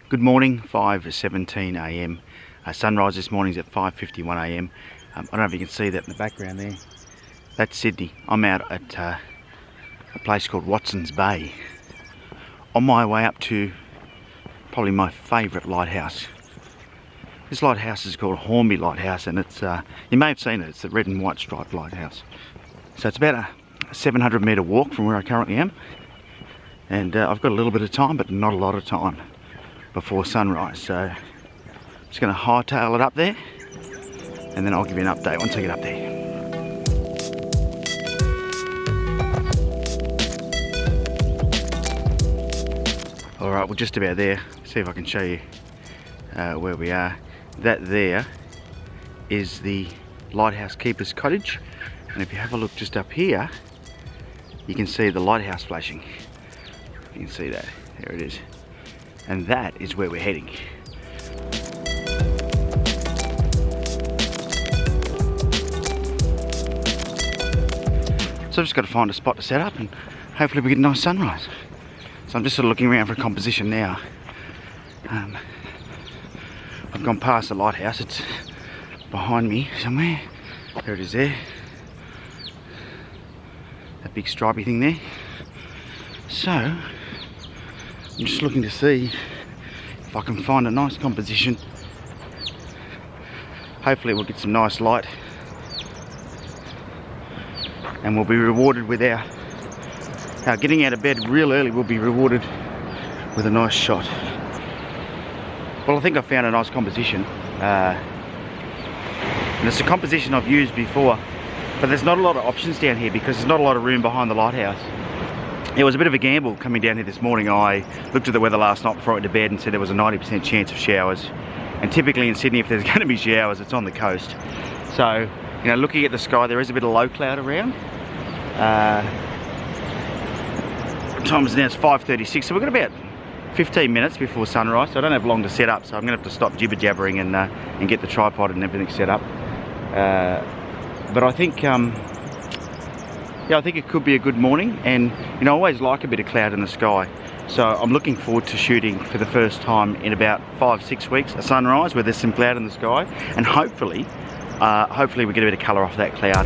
Good morning, 5:17 a.m. Sunrise this morning is at 5:51 a.m. I don't know if you can see that in the background there. That's Sydney. I'm out at a place called Watson's Bay, on my way up to probably my favourite lighthouse. This lighthouse is called Hornby Lighthouse, and it's you may have seen it. It's the red and white striped lighthouse. So it's about a 700 metre walk from where I currently am, and I've got a little bit of time, but not a lot of time before sunrise. So I'm just going to hightail it up there, and then I'll give you an update once I get up there. Alright, we're just about there. See if I can show you where we are. That there is the lighthouse keeper's cottage, and if you have a look just up here, you can see the lighthouse flashing. You can see that. There it is. And that is where we're heading. So I've just got to find a spot to set up, and hopefully we get a nice sunrise. So I'm just sort of looking around for a composition now. I've gone past the lighthouse. It's behind me somewhere. There it is there. That big stripy thing there. So I'm just looking to see if I can find a nice composition. Hopefully we'll get some nice light, and we'll be rewarded with our getting out of bed real early. We'll be rewarded with a nice shot. Well, I think I found a nice composition, and it's a composition I've used before, but there's not a lot of options down here because there's not a lot of room behind the lighthouse. It was a bit of a gamble coming down here this morning. I looked at the weather last night before I went to bed and said there was a 90% chance of showers, and typically in Sydney, if there's going to be showers, it's on the coast. So, you know, looking at the sky, there is a bit of low cloud around. What time is it now? It's 5:36, so we've got about 15 minutes before sunrise, so I don't have long to set up, so I'm going to have to stop jibber-jabbering and get the tripod and everything set up. But I think I think it could be a good morning, and you know, I always like a bit of cloud in the sky, so I'm looking forward to shooting for the first time in about 5-6 weeks a sunrise where there's some cloud in the sky, and hopefully we get a bit of colour off that cloud.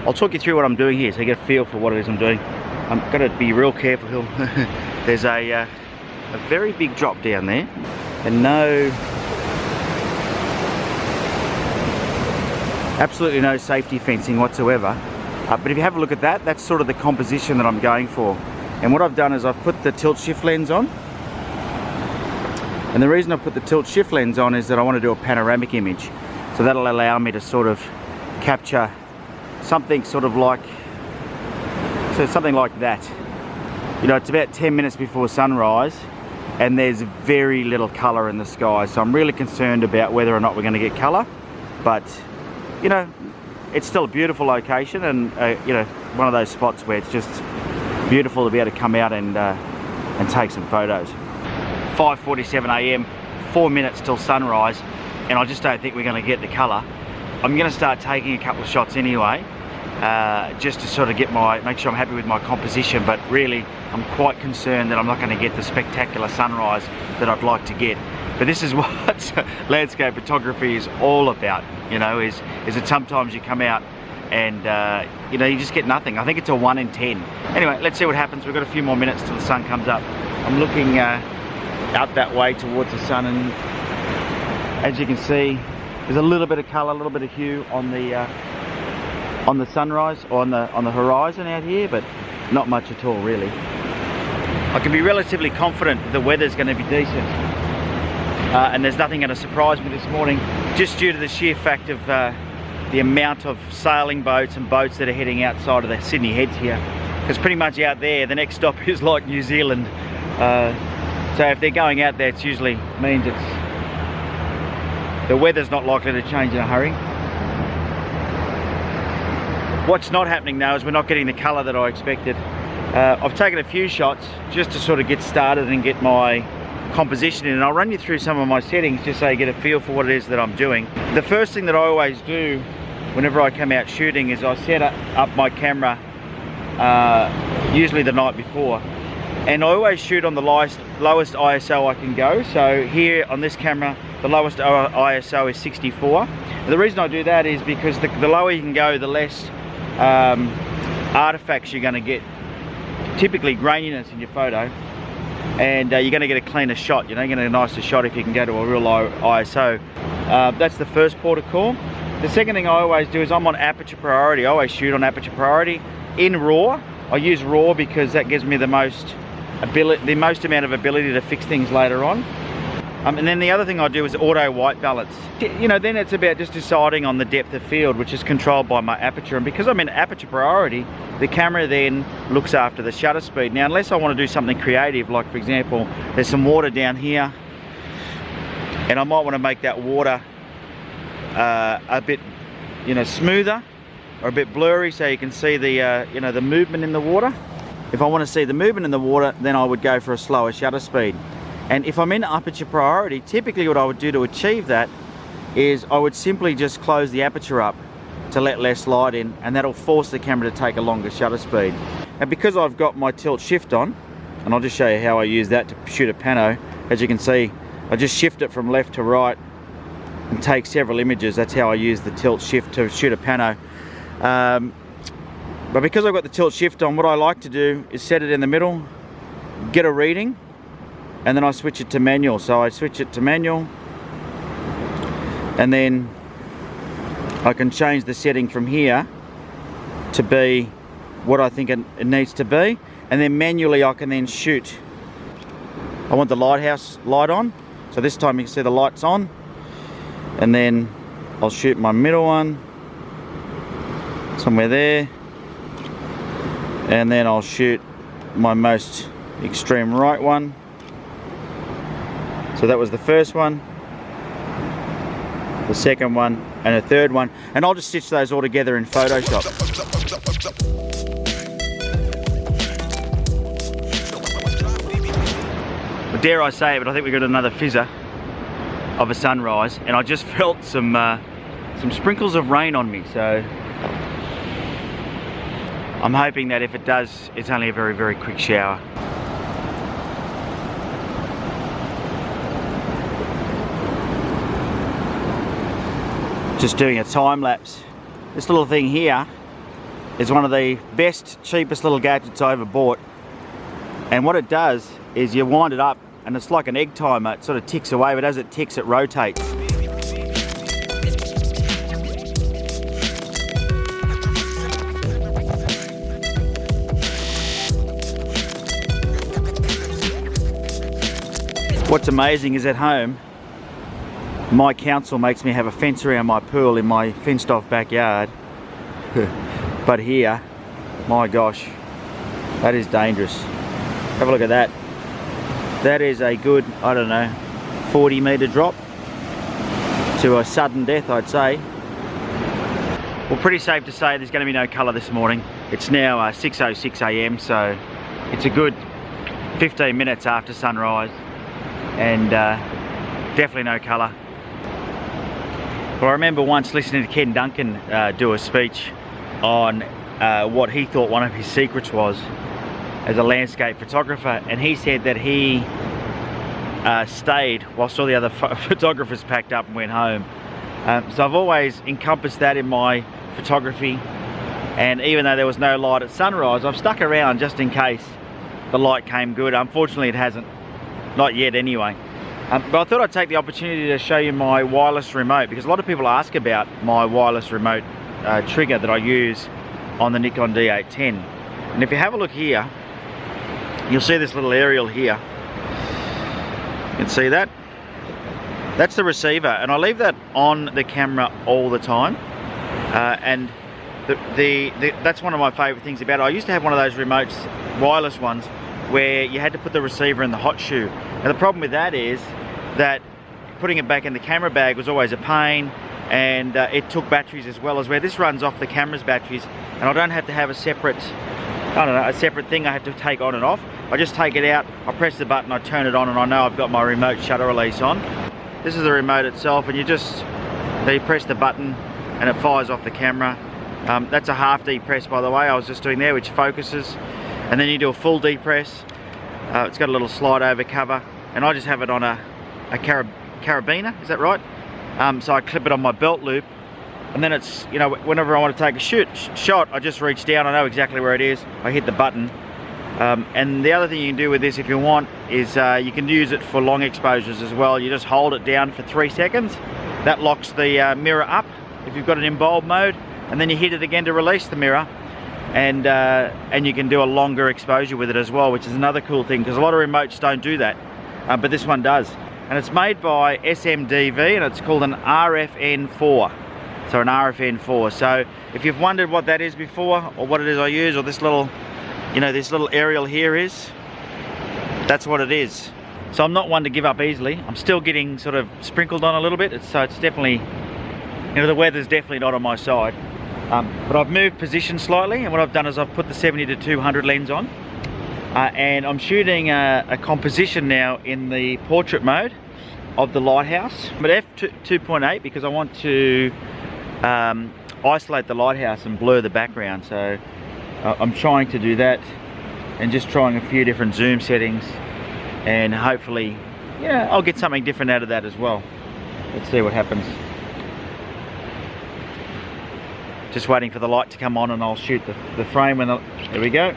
I'll talk you through what I'm doing here so you get a feel for what it is I'm doing. I'm going to be real careful. There's a very big drop down there, and absolutely no safety fencing whatsoever. But if you have a look at that, that's sort of the composition that I'm going for. And what I've done is I've put the tilt shift lens on. And the reason I put the tilt shift lens on is that I want to do a panoramic image. So that'll allow me to sort of capture something sort of like, something like that. You know, it's about 10 minutes before sunrise, and there's very little colour in the sky, so I'm really concerned about whether or not we're going to get colour. But you know, it's still a beautiful location, and you know, one of those spots where it's just beautiful to be able to come out and take some photos. 5:47 a.m, 4 minutes till sunrise, and I just don't think we're going to get the colour. I'm going to start taking a couple of shots anyway, just to sort of make sure I'm happy with my composition, but really I'm quite concerned that I'm not going to get the spectacular sunrise that I'd like to get. But this is what landscape photography is all about, you know, is that sometimes you come out and you know, you just get nothing. I think it's a 1 in 10. Anyway, let's see what happens. We've got a few more minutes till the sun comes up. I'm looking out that way towards the sun, and as you can see, there's a little bit of colour, a little bit of hue on the sunrise, or on the horizon out here, but not much at all really. I can be relatively confident that the weather's going to be decent, and there's nothing going to surprise me this morning, just due to the sheer fact of the amount of sailing boats and boats that are heading outside of the Sydney heads here, because pretty much out there the next stop is like New Zealand. So if they're going out there, it usually means the weather's not likely to change in a hurry. What's not happening though is we're not getting the colour that I expected. I've taken a few shots just to sort of get started and get my composition in, and I'll run you through some of my settings just so you get a feel for what it is that I'm doing. The first thing that I always do whenever I come out shooting is I set up my camera usually the night before, and I always shoot on the lowest ISO I can go. So here on this camera, the lowest ISO is 64. And the reason I do that is because the lower you can go, the less artifacts you're going to get, typically graininess in your photo, and you're going to get a cleaner shot. You're going to get a nicer shot if you can go to a real low ISO. That's the first port of call. The second thing I always do is I'm on aperture priority. I always shoot on aperture priority in RAW. I use RAW because that gives me the most amount of ability to fix things later on. And then the other thing I do is auto white balance. You know, then it's about just deciding on the depth of field, which is controlled by my aperture. And because I'm in aperture priority, the camera then looks after the shutter speed. Now, unless I want to do something creative, like for example, there's some water down here, and I might want to make that water a bit, you know, smoother or a bit blurry, so you can see the you know, the movement in the water. If I want to see the movement in the water, then I would go for a slower shutter speed. And if I'm in aperture priority, typically what I would do to achieve that is I would simply just close the aperture up to let less light in, and that'll force the camera to take a longer shutter speed. And because I've got my tilt shift on, and I'll just show you how I use that to shoot a pano. As you can see, I just shift it from left to right and take several images. That's how I use the tilt shift to shoot a pano. But because I've got the tilt shift on, what I like to do is set it in the middle, get a reading, and then I switch it to manual. So I switch it to manual, and then I can change the setting from here to be what I think it needs to be, and then manually I can then shoot. I want the lighthouse light on, so this time you can see the light's on, and then I'll shoot my middle one somewhere there, and then I'll shoot my most extreme right one. So that was the first one, the second one, and the third one, and I'll just stitch those all together in Photoshop. Well, dare I say it, but I think we got another fizzer of a sunrise, and I just felt some sprinkles of rain on me, so I'm hoping that if it does, it's only a very, very quick shower. Just doing a time lapse. This little thing here is one of the best, cheapest little gadgets I ever bought. And what it does is you wind it up, and it's like an egg timer. It sort of ticks away, but as it ticks, it rotates. What's amazing is at home, my council makes me have a fence around my pool in my fenced off backyard. But here, my gosh, that is dangerous. Have a look at that. That is a good, I don't know, 40-metre drop to a sudden death, I'd say. Well, pretty safe to say there's going to be no colour this morning. It's now 6:06 AM, so it's a good 15 minutes after sunrise, and definitely no colour. Well, I remember once listening to Ken Duncan do a speech on what he thought one of his secrets was as a landscape photographer, and he said that he stayed whilst all the other photographers packed up and went home. So I've always encompassed that in my photography, and even though there was no light at sunrise, I've stuck around just in case the light came good. Unfortunately it hasn't, not yet anyway. But I thought I'd take the opportunity to show you my wireless remote, because a lot of people ask about my wireless remote trigger that I use on the Nikon D810. And if you have a look here, you'll see this little aerial here. You can see that. That's the receiver, and I leave that on the camera all the time. And that's one of my favourite things about it. I used to have one of those remotes, wireless ones, where you had to put the receiver in the hot shoe. And the problem with that is that putting it back in the camera bag was always a pain, and it took batteries as well, as where this runs off the camera's batteries, and I don't have to have a separate, I don't know, a separate thing I have to take on and off. I just take it out, I press the button, I turn it on, and I know I've got my remote shutter release on. This is the remote itself, and you press the button and it fires off the camera. That's a half depress, by the way, I was just doing there, which focuses. And then you do a full depress. It's got a little slide over cover, and I just have it on a carabiner, is that right? So I clip it on my belt loop, and then it's, you know, whenever I want to take a shot, I just reach down, I know exactly where it is, I hit the button. And the other thing you can do with this if you want is you can use it for long exposures as well. You just hold it down for 3 seconds. That locks the mirror up if you've got an in bulb mode, and then you hit it again to release the mirror, and you can do a longer exposure with it as well, which is another cool thing, because a lot of remotes don't do that, but this one does. And it's made by SMDV, and it's called an RFN4. So an RFN4. So if you've wondered what that is before, or what it is I use, or this little, you know, this little aerial here is, that's what it is. So I'm not one to give up easily. I'm still getting sort of sprinkled on a little bit, so it's definitely, you know, the weather's definitely not on my side. But I've moved position slightly, and what I've done is I've put the 70-200 lens on, and I'm shooting a composition now in the portrait mode of the lighthouse, but f2.8, because I want to isolate the lighthouse and blur the background. So I'm trying to do that, and just trying a few different zoom settings, and hopefully, yeah, I'll get something different out of that as well. Let's see what happens. Just waiting for the light to come on, and I'll shoot the frame when there we go.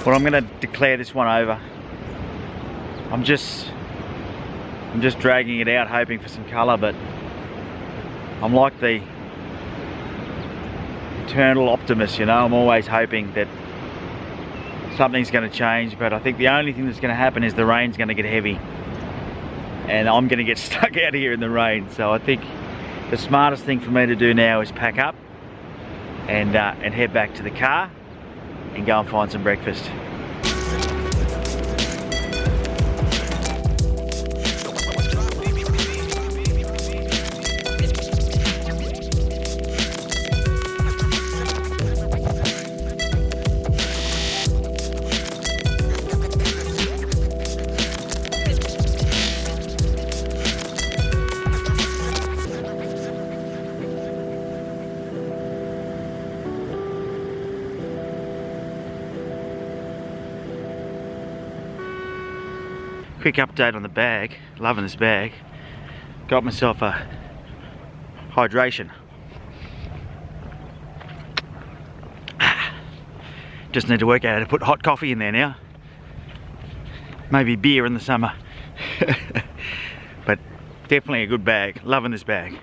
Well, I'm going to declare this one over. I'm just dragging it out, hoping for some colour, but I'm like the eternal optimist, you know. I'm always hoping that something's going to change, but I think the only thing that's going to happen is the rain's going to get heavy, and I'm going to get stuck out here in the rain. So I think the smartest thing for me to do now is pack up and head back to the car and go and find some breakfast. Quick update on the bag. Loving this bag. Got myself a hydration. Just need to work out how to put hot coffee in there now. Maybe beer in the summer. But definitely a good bag. Loving this bag.